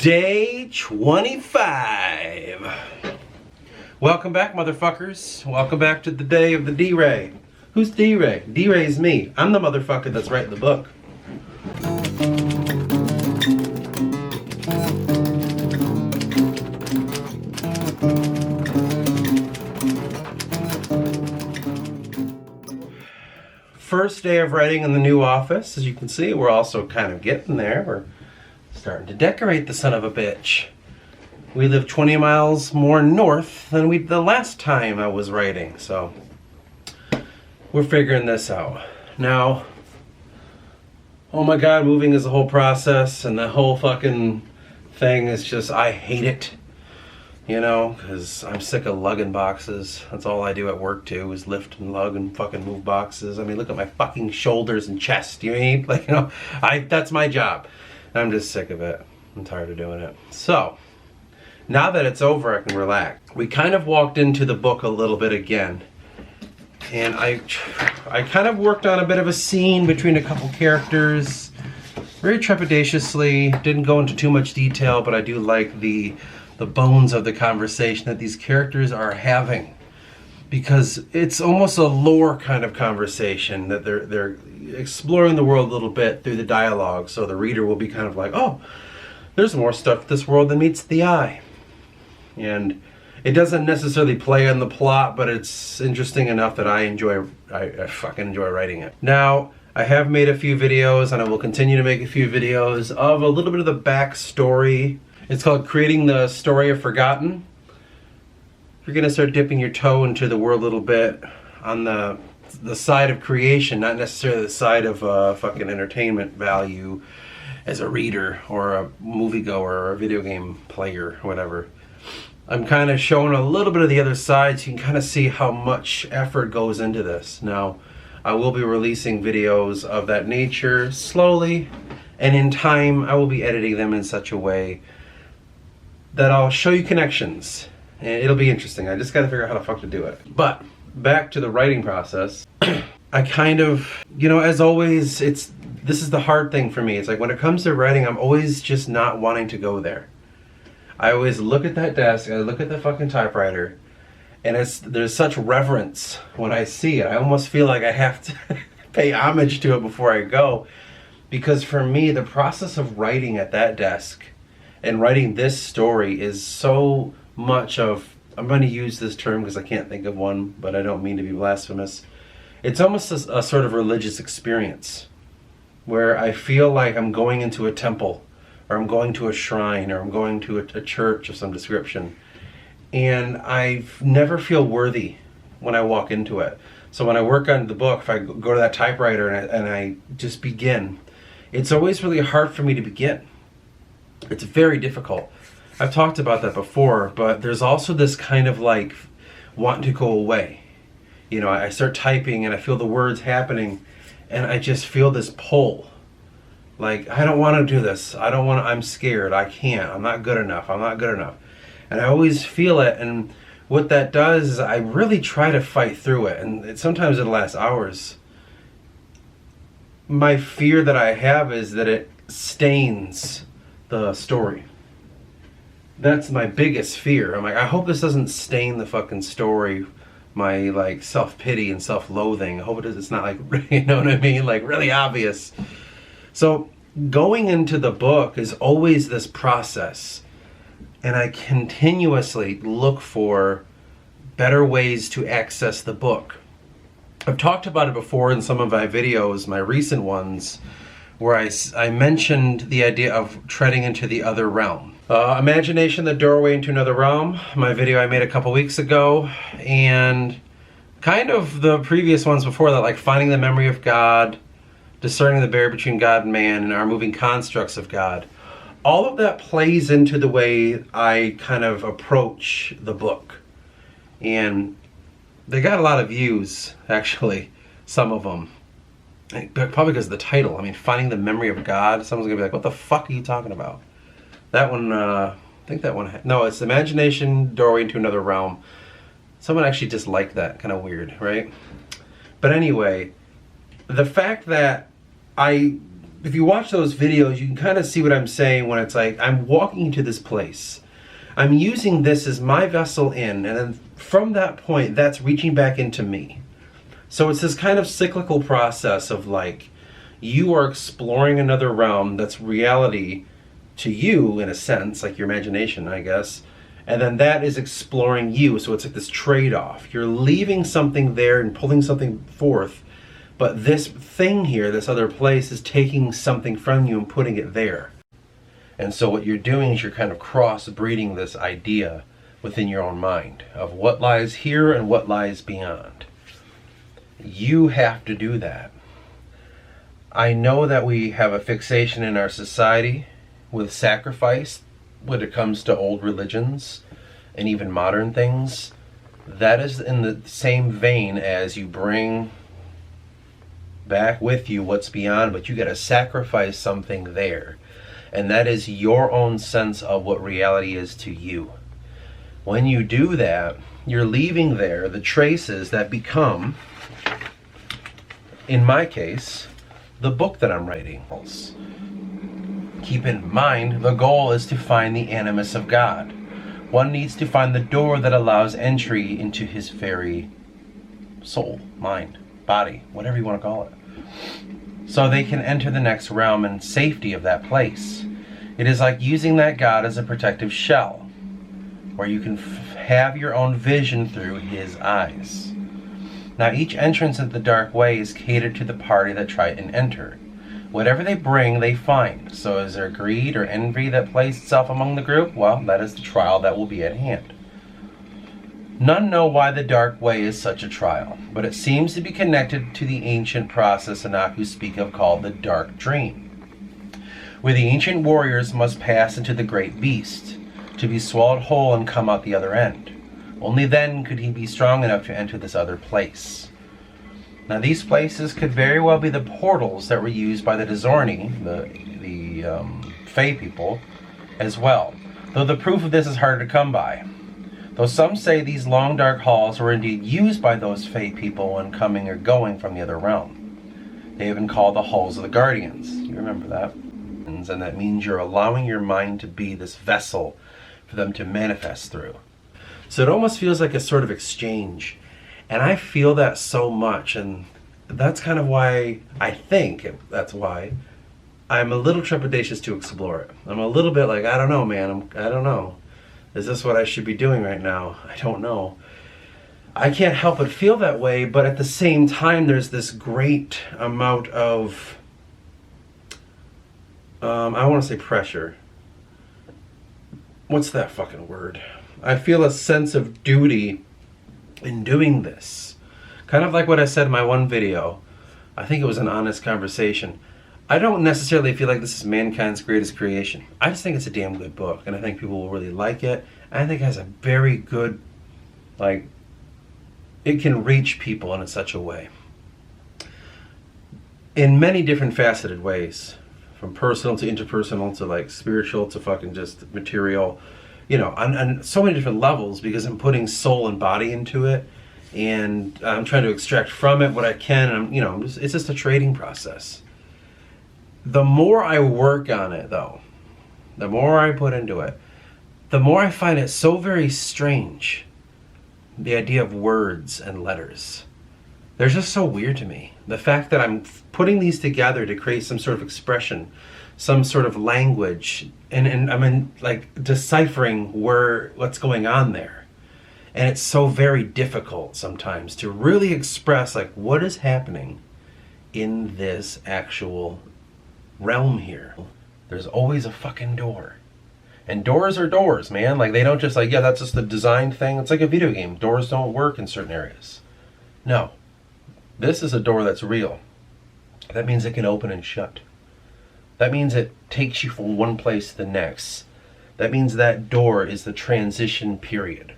Day 25. Welcome back, motherfuckers. Welcome back to the day of the D-Ray. Who's D-Ray? D-Ray's me. I'm the motherfucker that's writing the book. First day of writing in the new office. As you can see, we're also kind of getting there. We're starting to decorate the son of a bitch. We live 20 miles more north than the last time I was writing, so we're figuring this out. Now, oh my god, moving is a whole process, and the whole fucking thing is just, I hate it. You know, because I'm sick of lugging boxes. That's all I do at work too, is lift and lug and fucking move boxes. I mean, look at my fucking shoulders and chest, you know what I mean? Like, you know, that's my job. I'm just sick of it. I'm tired of doing it. So, now that it's over, I can relax. We kind of walked into the book a little bit again. And I kind of worked on a bit of a scene between a couple characters. Very trepidatiously. Didn't go into too much detail, but I do like the bones of the conversation that these characters are having, because it's almost a lore kind of conversation that they're exploring the world a little bit through the dialogue, so the reader will be kind of like, oh, there's more stuff to this world than meets the eye. And it doesn't necessarily play on the plot, but it's interesting enough that I fucking enjoy writing it. Now, I have made a few videos, and I will continue to make a few videos of a little bit of the backstory. It's called Creating the Story of Forgotten. If you're gonna start dipping your toe into the world a little bit on the side of creation, not necessarily the side of fucking entertainment value as a reader or a moviegoer or a video game player or whatever. I'm kind of showing a little bit of the other side so you can kind of see how much effort goes into this. Now, I will be releasing videos of that nature slowly, and in time I will be editing them in such a way that I'll show you connections. And it'll be interesting. I just gotta figure out how the fuck to do it. But back to the writing process. I kind of, you know, as always, this is the hard thing for me. It's like when it comes to writing, I'm always just not wanting to go there. I always look at that desk, I look at the fucking typewriter, and there's such reverence when I see it. I almost feel like I have to pay homage to it before I go. Because for me, the process of writing at that desk and writing this story is so much of, I'm going to use this term because I can't think of one, but I don't mean to be blasphemous. It's almost a sort of religious experience where I feel like I'm going into a temple, or I'm going to a shrine, or I'm going to a church of some description. And I never feel worthy when I walk into it. So when I work on the book, if I go to that typewriter and I just begin, it's always really hard for me to begin. It's very difficult. I've talked about that before, but there's also this kind of like wanting to go away. You know, I start typing and I feel the words happening and I just feel this pull. Like, I don't want to do this. I'm scared. I can't. I'm not good enough. I'm not good enough. And I always feel it, and what that does is I really try to fight through it, and sometimes it lasts hours. My fear that I have is that it stains the story. That's my biggest fear. I'm like, I hope this doesn't stain the fucking story, my like self-pity and self-loathing. I hope it's not like, you know what I mean, like really obvious. So going into the book is always this process, and I continuously look for better ways to access the book. I've talked about it before in some of my videos, my recent ones, where I mentioned the idea of treading into the other realm. Imagination, the doorway into another realm, my video I made a couple weeks ago, and kind of the previous ones before that, like finding the memory of God, discerning the barrier between God and man, and our moving constructs of God. All of that plays into the way I kind of approach the book. And they got a lot of views, actually, some of them. Probably because of the title. I mean, finding the memory of God. Someone's gonna be like, what the fuck are you talking about? That one, I think that one, no, it's Imagination, Doorway into Another Realm. Someone actually disliked that, kind of weird, right? But anyway, the fact that I if you watch those videos, you can kind of see what I'm saying when it's like, I'm walking into this place. I'm using this as my vessel in, and then from that point, that's reaching back into me. So it's this kind of cyclical process of like, you are exploring another realm that's reality to you, in a sense, like your imagination, I guess. And then that is exploring you. So it's like this trade-off. You're leaving something there and pulling something forth, but this thing here, this other place, is taking something from you and putting it there. And so what you're doing is you're kind of cross-breeding this idea within your own mind of what lies here and what lies beyond. You have to do that. I know that we have a fixation in our society with sacrifice when it comes to old religions and even modern things. That is in the same vein as you bring back with you what's beyond, but you got to sacrifice something there. And that is your own sense of what reality is to you. When you do that, you're leaving there the traces that become, in my case, the book that I'm writing. Keep in mind, the goal is to find the animus of God. One needs to find the door that allows entry into his very soul, mind, body, whatever you want to call it, so they can enter the next realm in safety of that place. It is like using that God as a protective shell, where you can have your own vision through his eyes. Now each entrance into the dark way is catered to the party that try and enter. Whatever they bring, they find. So is there greed or envy that plays itself among the group? Well, that is the trial that will be at hand. None know why the dark way is such a trial, but it seems to be connected to the ancient process Anaku speak of called the dark dream, where the ancient warriors must pass into the great beast to be swallowed whole and come out the other end. Only then could he be strong enough to enter this other place. Now these places could very well be the portals that were used by the Dizorni, the Fae people, as well, though the proof of this is harder to come by. Though some say these long dark halls were indeed used by those Fae people when coming or going from the other realm. They have been called the Halls of the Guardians. You remember that? And that means you're allowing your mind to be this vessel for them to manifest through. So it almost feels like a sort of exchange. And I feel that so much, and that's kind of why, I think that's why I'm a little trepidatious to explore it. I'm a little bit like, I don't know, man, I don't know. Is this what I should be doing right now? I don't know. I can't help but feel that way, but at the same time, there's this great amount of, I want to say pressure. What's that fucking word? I feel a sense of duty in doing this. Kind of like what I said in my one video. I think it was an honest conversation. I don't necessarily feel like this is mankind's greatest creation. I just think it's a damn good book, and I think people will really like it. And I think it has a very good, like, it can reach people in such a way. In many different faceted ways. From personal to interpersonal to like spiritual to fucking just material. You know, on so many different levels, because I'm putting soul and body into it, and I'm trying to extract from it what I can, and it's just a trading process. The more I work on it, though, the more I put into it, the more I find it so very strange, the idea of words and letters. They're just so weird to me. The fact that I'm putting these together to create some sort of expression, some sort of language, and I'm like deciphering what's going on there. And it's so very difficult sometimes to really express like what is happening in this actual realm here. There's always a fucking door. And doors are doors, man. Like they don't just like, yeah, that's just the design thing. It's like a video game. Doors don't work in certain areas. No. This is a door that's real. That means it can open and shut. That means it takes you from one place to the next. That means that door is the transition period.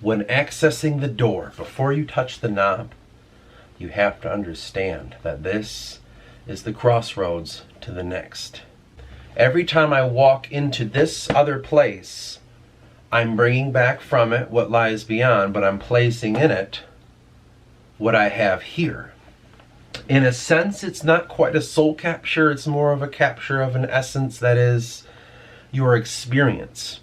When accessing the door, before you touch the knob, you have to understand that this is the crossroads to the next. Every time I walk into this other place, I'm bringing back from it what lies beyond, but I'm placing in it what I have here. In a sense, it's not quite a soul capture, it's more of a capture of an essence that is your experience.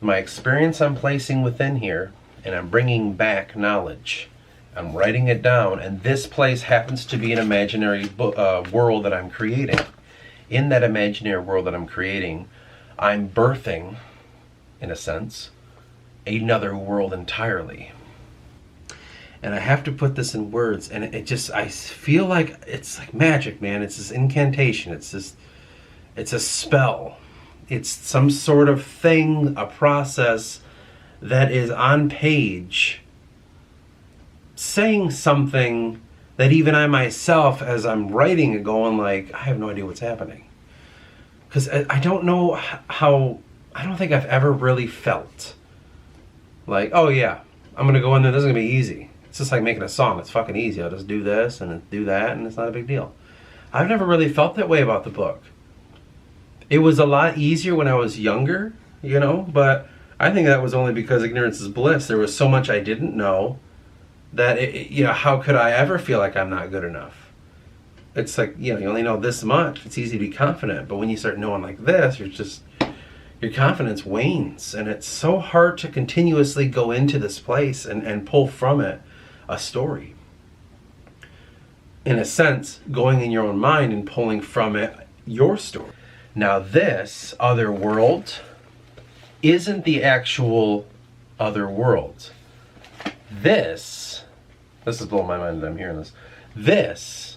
My experience I'm placing within here, and I'm bringing back knowledge. I'm writing it down, and this place happens to be an imaginary world that I'm creating. In that imaginary world that I'm creating, I'm birthing, in a sense, another world entirely. And I have to put this in words, and I feel like it's like magic, man. It's this incantation. It's a spell. It's some sort of thing, a process that is on page saying something that even I myself, as I'm writing it, going like, I have no idea what's happening. Because I don't know how, I don't think I've ever really felt like, oh yeah, I'm going to go in there, this is going to be easy. It's just like making a song. It's fucking easy. I'll just do this and do that, and it's not a big deal. I've never really felt that way about the book. It was a lot easier when I was younger, you know, but I think that was only because ignorance is bliss. There was so much I didn't know that, you know, how could I ever feel like I'm not good enough? It's like, you know, you only know this much. It's easy to be confident, but when you start knowing like this, your confidence wanes, and it's so hard to continuously go into this place and pull from it a story. In a sense, going in your own mind and pulling from it your story. Now this other world isn't the actual other world. This is blowing my mind that I'm hearing this. This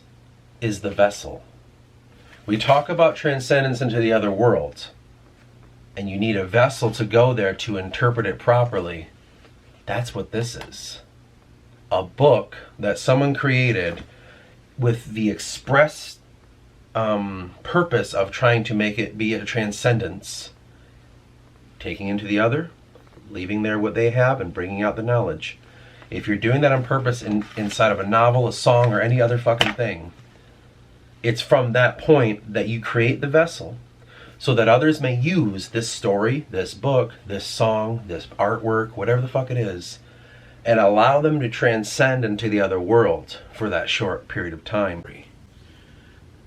is the vessel. We talk about transcendence into the other world, and you need a vessel to go there to interpret it properly. That's what this is. A book that someone created with the express purpose of trying to make it be a transcendence, taking into the other, leaving there what they have, and bringing out the knowledge. If you're doing that on purpose inside of a novel, a song, or any other fucking thing, it's from that point that you create the vessel so that others may use this story, this book, this song, this artwork, whatever the fuck it is, and allow them to transcend into the other world for that short period of time.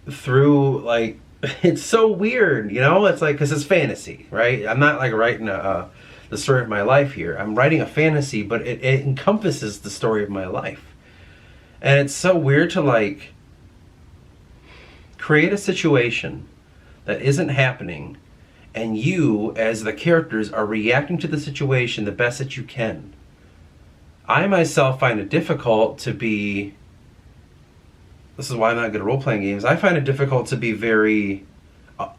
Through, like, it's so weird, you know? It's like, because it's fantasy, right? I'm not like writing the story of my life here. I'm writing a fantasy, but it encompasses the story of my life. And it's so weird to, like, create a situation that isn't happening, and you, as the characters, are reacting to the situation the best that you can. I myself find it difficult to be, this is why I'm not good at role-playing games, I find it difficult to be very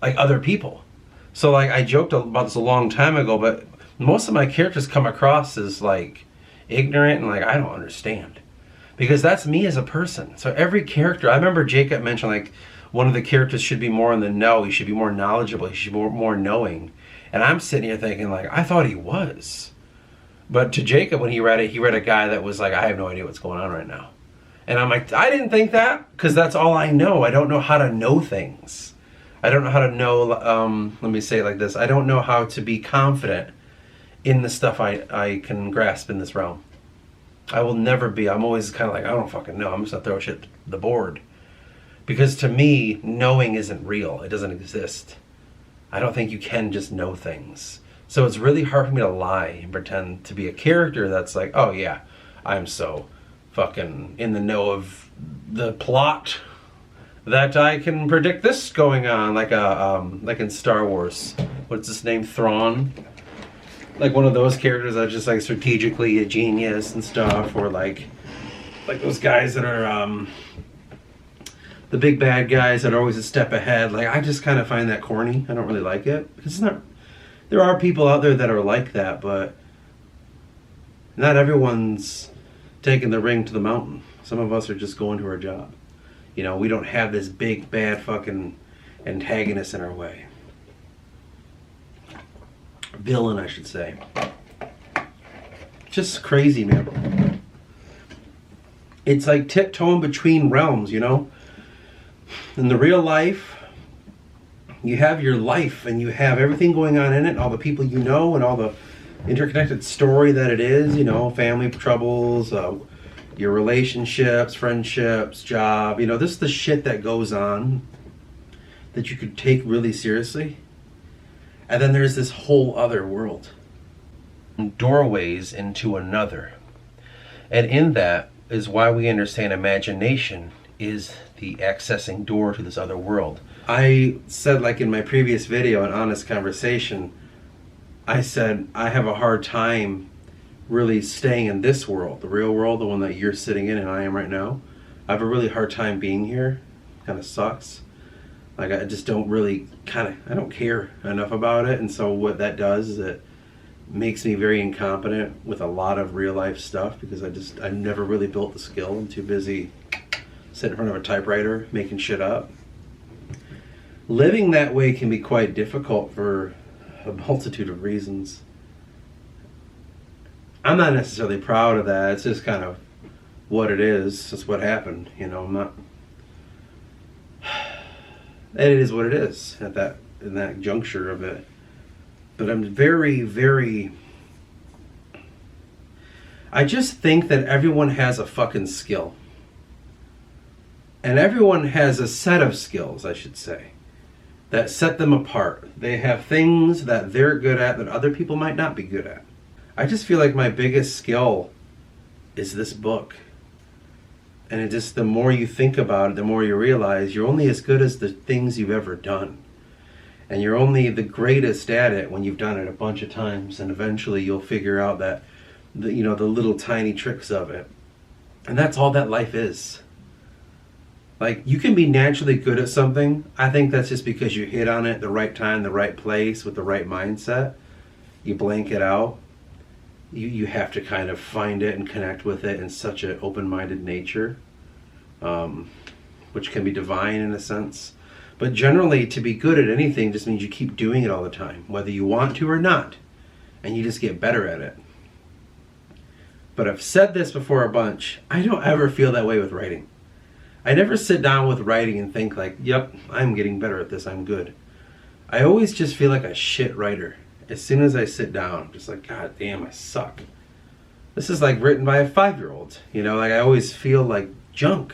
like other people. So like, I joked about this a long time ago, but most of my characters come across as like ignorant and like, I don't understand. Because that's me as a person. So every character, I remember Jacob mentioned like, one of the characters should be more in the know, he should be more knowledgeable, he should be more knowing. And I'm sitting here thinking like, I thought he was. But to Jacob, when he read it, he read a guy that was like, I have no idea what's going on right now. And I'm like, I didn't think that, because that's all I know. I don't know how to know things. I don't know how to know, let me say it like this, I don't know how to be confident in the stuff I can grasp in this realm. I will never be, I'm always kind of like, I don't fucking know, I'm just gonna throw shit to the board. Because to me, knowing isn't real. It doesn't exist. I don't think you can just know things. So it's really hard for me to lie and pretend to be a character that's like, oh yeah, I'm so fucking in the know of the plot that I can predict this going on, like in Star Wars. What's his name? Thrawn. Like one of those characters that's just like strategically a genius and stuff, or like those guys that are the big bad guys that are always a step ahead. Like, I just kind of find that corny. I don't really like it. Because it's not, there are people out there that are like that, but not everyone's taking the ring to the mountain. Some of us are just going to our job. You know, we don't have this big bad fucking antagonist in our way. Villain, I should say. Just crazy, man. It's like tiptoeing between realms, you know? In the real life, you have your life and you have everything going on in it, all the people you know and all the interconnected story that it is, you know, family troubles, your relationships, friendships, job. You know, this is the shit that goes on that you could take really seriously. And then there's this whole other world. Doorways into another. And in that is why we understand imagination is the accessing door to this other world. I said, like in my previous video, An Honest Conversation, I said I have a hard time really staying in this world, the real world, the one that you're sitting in and I am right now. I have a really hard time being here. Kind of sucks. Like, I just don't really I don't care enough about it. And so what that does is it makes me very incompetent with a lot of real life stuff, because I never really built the skill. I'm too busy sitting in front of a typewriter making shit up. Living that way can be quite difficult for a multitude of reasons. I'm not necessarily proud of that. It's just kind of what it is. It's what happened. You know, I'm not. It is what it is in that juncture of it. But I'm very, very. I just think that everyone has a fucking skill. And everyone has a set of skills, I should say, that set them apart. They have things that they're good at that other people might not be good at. I just feel like my biggest skill is this book. And it just, the more you think about it, the more you realize you're only as good as the things you've ever done. And you're only the greatest at it when you've done it a bunch of times. And eventually you'll figure out that, the little tiny tricks of it. And that's all that life is. Like, you can be naturally good at something. I think that's just because you hit on it at the right time, the right place, with the right mindset. You blank it out. You have to kind of find it and connect with it in such an open-minded nature, which can be divine in a sense. But generally, to be good at anything just means you keep doing it all the time, whether you want to or not, and you just get better at it. But I've said this before a bunch, I don't ever feel that way with writing. I never sit down with writing and think like, yep, I'm getting better at this, I'm good. I always just feel like a shit writer. As soon as I sit down, I'm just like, God damn, I suck. This is like written by a 5-year-old. Like I always feel like junk.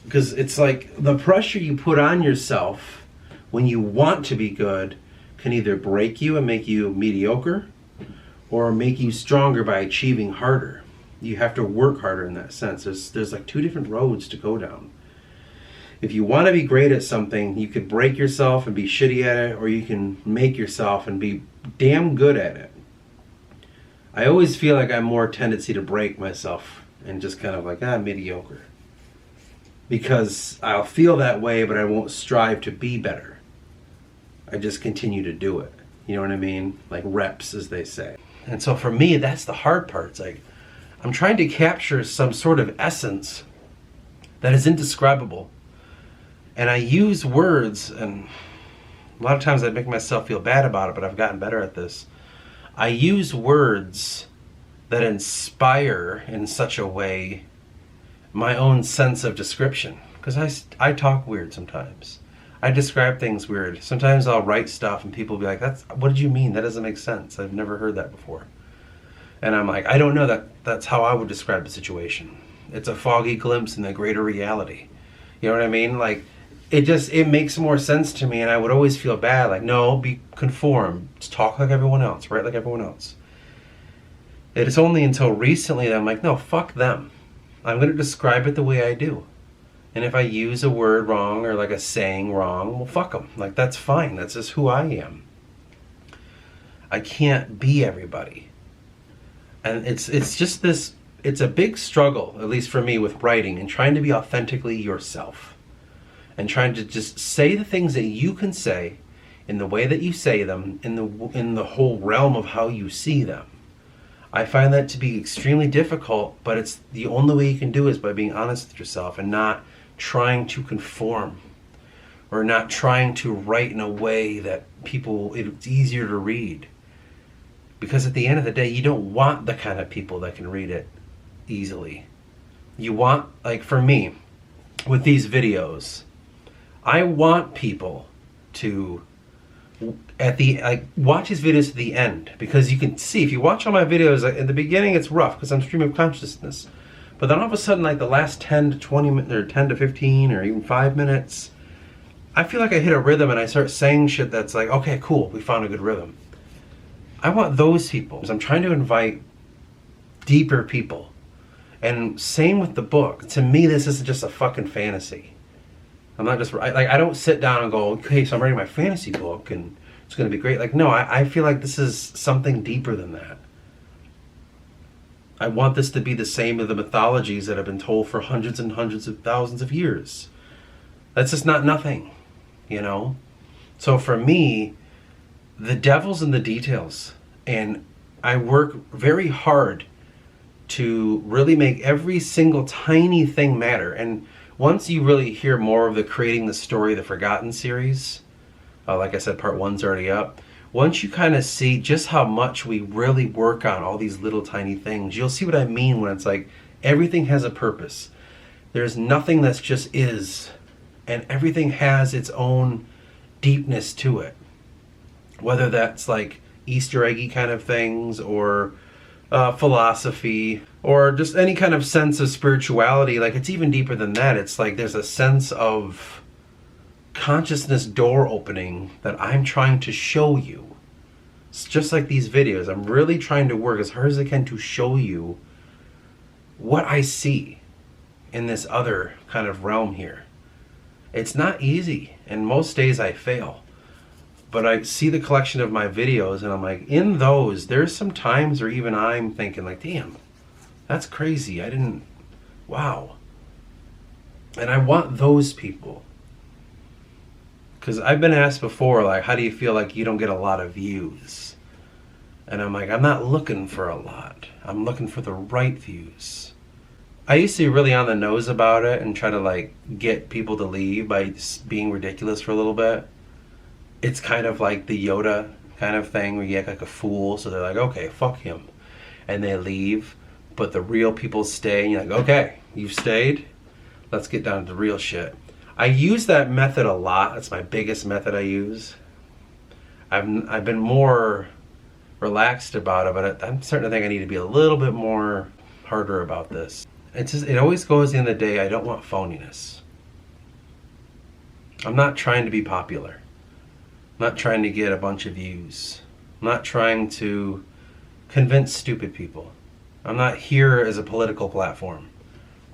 Because it's like the pressure you put on yourself when you want to be good can either break you and make you mediocre, or make you stronger by achieving harder. You have to work harder in that sense. There's like two different roads to go down. If you want to be great at something, you could break yourself and be shitty at it, or you can make yourself and be damn good at it. I always feel like I'm more tendency to break myself and just kind of like, mediocre. Because I'll feel that way, but I won't strive to be better. I just continue to do it. You know what I mean? Like reps, as they say. And so for me, that's the hard part. It's like, I'm trying to capture some sort of essence that is indescribable. And I use words, and a lot of times I make myself feel bad about it, but I've gotten better at this. I use words that inspire in such a way my own sense of description. Because I talk weird sometimes. I describe things weird. Sometimes I'll write stuff and people will be like, what did you mean? That doesn't make sense. I've never heard that before. And I'm like, I don't know, that's how I would describe the situation. It's a foggy glimpse in the greater reality. You know what I mean? Like, it makes more sense to me, and I would always feel bad. Like, no, conform. Just talk like everyone else. Write like everyone else. It's only until recently that I'm like, no, fuck them. I'm going to describe it the way I do. And if I use a word wrong or like a saying wrong, well, fuck them. Like, that's fine. That's just who I am. I can't be everybody. And it's just this, it's a big struggle, at least for me, with writing and trying to be authentically yourself. And trying to just say the things that you can say in the way that you say them, in the whole realm of how you see them. I find that to be extremely difficult, but it's the only way you can do is by being honest with yourself and not trying to conform, or not trying to write in a way that it's easier to read. Because at the end of the day, you don't want the kind of people that can read it easily. You want, like for me, with these videos, I want people to watch these videos to the end, because you can see, if you watch all my videos, in the beginning it's rough because I'm stream of consciousness, But then all of a sudden, like the last 10 to 20 minutes, or 10 to 15, or even 5 minutes, I feel like I hit a rhythm and I start saying shit that's like, okay, cool, we found a good rhythm. I want those people. I'm trying to invite deeper people. And same with the book. To me, this isn't just a fucking fantasy. I'm not just, I don't sit down and go, okay, so I'm writing my fantasy book and it's going to be great. Like, no, I feel like this is something deeper than that. I want this to be the same as the mythologies that have been told for hundreds and hundreds of thousands of years. That's just not nothing, you know? So for me, the devil's in the details. And I work very hard to really make every single tiny thing matter. And once you really hear more of the Creating the Story, the Forgotten series, like I said, part 1's already up. Once you kind of see just how much we really work on all these little tiny things, you'll see what I mean when it's like everything has a purpose. There's nothing that's just is, and everything has its own deepness to it. Whether that's like Easter eggy kind of things, or philosophy, or just any kind of sense of spirituality. Like, it's even deeper than that. It's like there's a sense of consciousness door opening that I'm trying to show you. It's just like these videos. I'm really trying to work as hard as I can to show you what I see in this other kind of realm here. It's not easy, and most days I fail. But I see the collection of my videos and I'm like, in those, there's some times where even I'm thinking like, damn, that's crazy. Wow. And I want those people. Because I've been asked before, like, how do you feel like you don't get a lot of views? And I'm like, I'm not looking for a lot. I'm looking for the right views. I used to be really on the nose about it and try to like get people to leave by being ridiculous for a little bit. It's kind of like the Yoda kind of thing where you act like a fool, so they're like, okay, fuck him. And they leave, but the real people stay, and you're like, okay, you've stayed? Let's get down to the real shit. I use that method a lot. That's my biggest method I use. I've been more relaxed about it, but I'm starting to think I need to be a little bit more harder about this. It always goes, at the end of the day, I don't want phoniness. I'm not trying to be popular. I'm not trying to get a bunch of views. I'm not trying to convince stupid people. I'm not here as a political platform,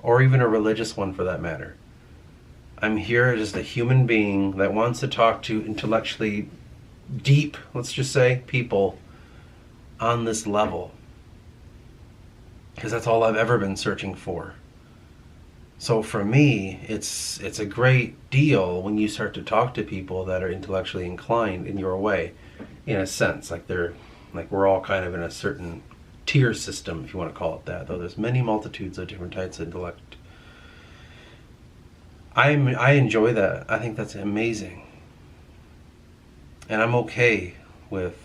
or even a religious one for that matter. I'm here as just a human being that wants to talk to intellectually deep, let's just say, people on this level. Because that's all I've ever been searching for. So for me, it's a great deal when you start to talk to people that are intellectually inclined in your way, in a sense, like we're all kind of in a certain tier system, if you want to call it that, though there's many multitudes of different types of intellect. I enjoy that. I think that's amazing. And I'm okay with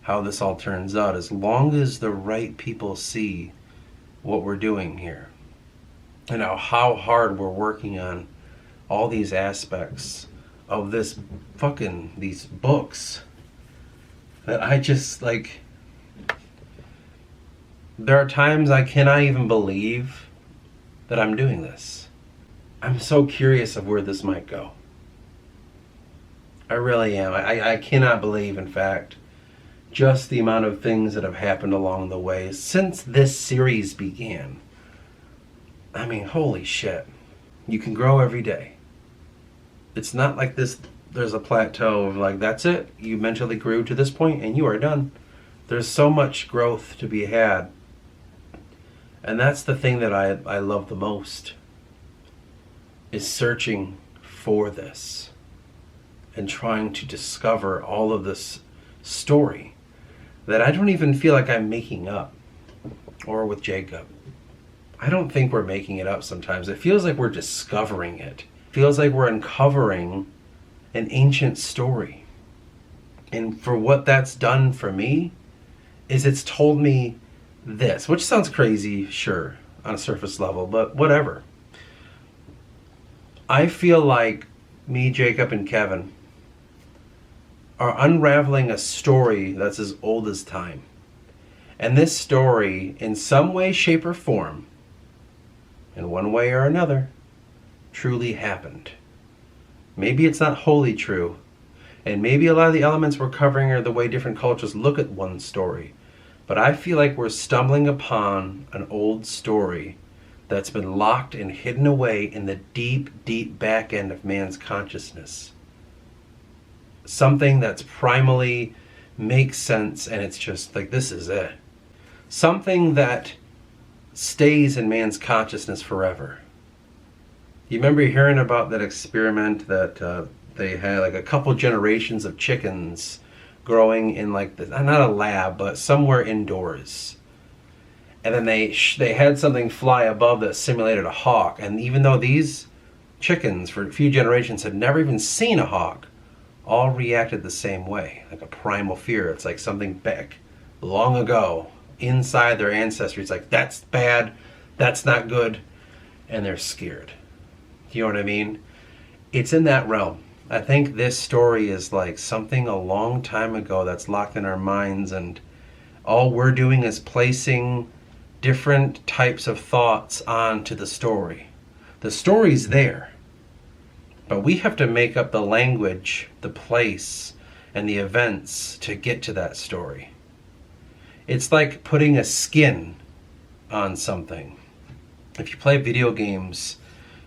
how this all turns out, as long as the right people see what we're doing here. And how hard we're working on all these aspects of these books that I just like. There are times I cannot even believe that I'm doing this. I'm so curious of where this might go. I really am. I cannot believe, in fact, just the amount of things that have happened along the way since this series began. I mean, holy shit. You can grow every day. It's not like there's a plateau of like, that's it. You mentally grew to this point and you are done. There's so much growth to be had. And that's the thing that I love the most, is searching for this and trying to discover all of this story that I don't even feel like I'm making up, or with Jacob. I don't think we're making it up sometimes. It feels like we're discovering it. It feels like we're uncovering an ancient story. And for what that's done for me, is it's told me this, which sounds crazy, sure, on a surface level, but whatever. I feel like me, Jacob, and Kevin are unraveling a story that's as old as time. And this story, in some way, shape, or form, in one way or another, truly happened. Maybe it's not wholly true, and maybe a lot of the elements we're covering are the way different cultures look at one story. But I feel like we're stumbling upon an old story that's been locked and hidden away in the deep, deep back end of man's consciousness. Something that's primally makes sense, and it's just like, this is it. Something that stays in man's consciousness forever. You remember hearing about that experiment that they had like a couple generations of chickens growing in like not a lab, but somewhere indoors. And then they had something fly above that simulated a hawk. And even though these chickens for a few generations had never even seen a hawk, all reacted the same way, like a primal fear. It's like something back long ago inside their ancestry. It's like, that's bad, that's not good, and they're scared. You know what I mean? It's in that realm. I think this story is like something a long time ago that's locked in our minds, and all we're doing is placing different types of thoughts onto the story. The story's there, but we have to make up the language, the place, and the events to get to that story. It's like putting a skin on something. If you play video games,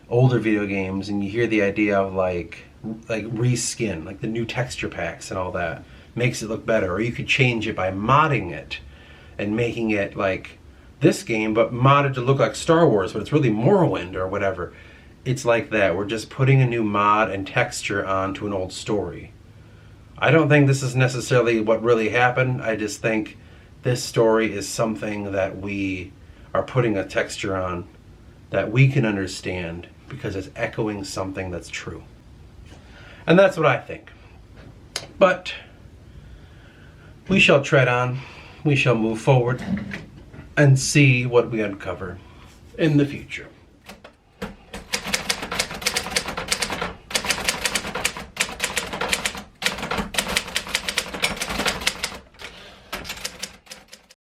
older video games, and you hear the idea of like reskin, like the new texture packs and all that, makes it look better. Or you could change it by modding it and making it like this game, but modded to look like Star Wars, but it's really Morrowind or whatever. It's like that. We're just putting a new mod and texture onto an old story. I don't think this is necessarily what really happened. I just think this story is something that we are putting a texture on that we can understand because it's echoing something that's true. And that's what I think. But we shall tread on, we shall move forward, and see what we uncover in the future.